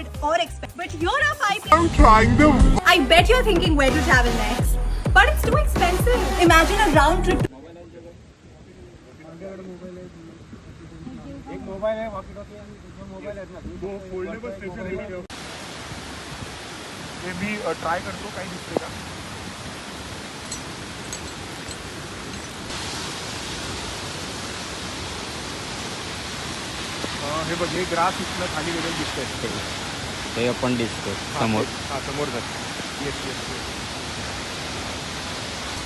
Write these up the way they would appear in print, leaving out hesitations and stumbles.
crowded or expensive. But here are 5 I'm trying them. I bet you're thinking where to travel next. But it's too expensive. Imagine a round trip. एक mobile आहे walkie talkie आणि दुसरा mobile आहेत ना foldable station आहे हे मी try करतो काही दिसते का हे बघ हे ग्रास इथलं खाली गेलेलं दिसतंय हे आपण दिसतो समोर समोर जात येस येस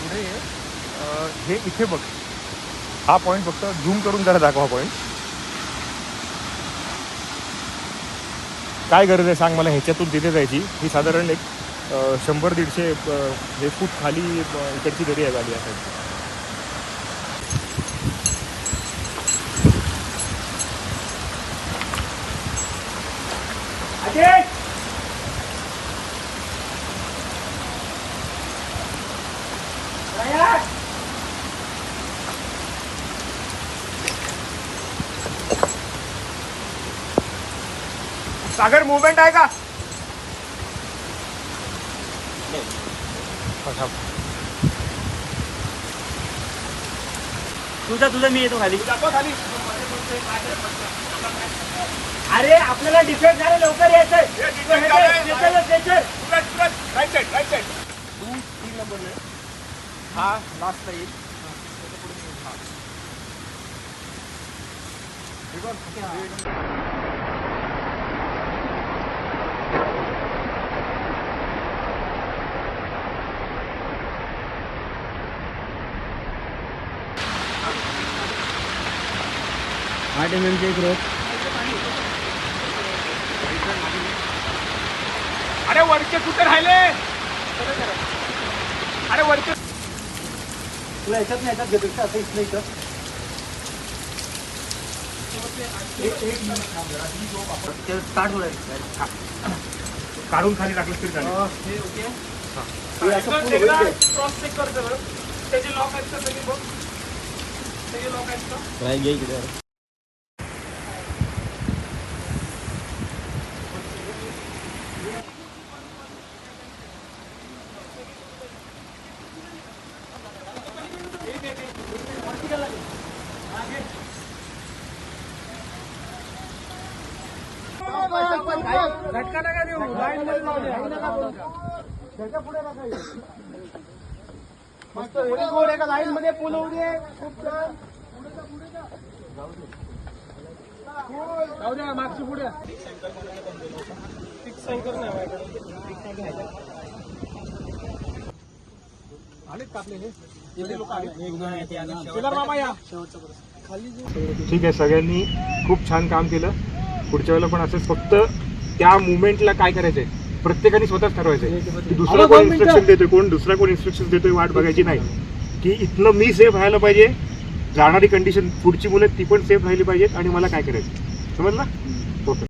पुढे हे इथे बघ हा पॉईंट फक्त झूम करून जरा दाखवा पॉईंट काय गरज आहे सांग मला ह्याच्यातून तिथे जायची ही साधारण एक 100-150 फूट खाली इकडची दरी आहे गाडी असायची सागर मूवमेंट आहे का तुझं मी येतो खाली जातो खाली अरे आपल्याला डिफेक्ट झालं लवकर यायचंय राईट साईड 3 नंबर हा लास्टला येईल आठ MM चे एक रोज अरे वरचे कुठे राहिले अरे वरचे तुला याच्यात नाही याच्यात घेतो असं इथलं इथं स्टार्ट होईल काढून खाली टाकलं तरी चालेल क्रॉस चेक कर सगळं त्याचे लॉक आहेत का सगळे बघ त्याचे लॉक आहेत का काय घे इकडे झटका नका देऊ लाईन मध्ये जाऊ द्या त्याच्या पुढे नका मस्त व्हेरी गुड एका लाईन मध्ये पूल होऊ दे खूप छान जाऊ द्या मागची पुढे फिक्स साईन नाही आलेत का आपले हे लोक आले मामा या ठीक आहे सगळ्यांनी खूप छान काम केलं पुढच्या वेळेला पण असंच फक्त त्या मुवमेंटला काय करायचंय प्रत्येकाने स्वतःच ठरवायचंय की दुसरा कोण इन्स्ट्रक्शन देतोय दुसरा कोण इन्स्ट्रक्शन देतोय वाट बघायची नाही की इथनं मी सेफ राहायला पाहिजे जाणारी कंडिशन पुढची मुलं ती पण सेफ राहिली पाहिजेत आणि मला काय करायचं समजलं ओके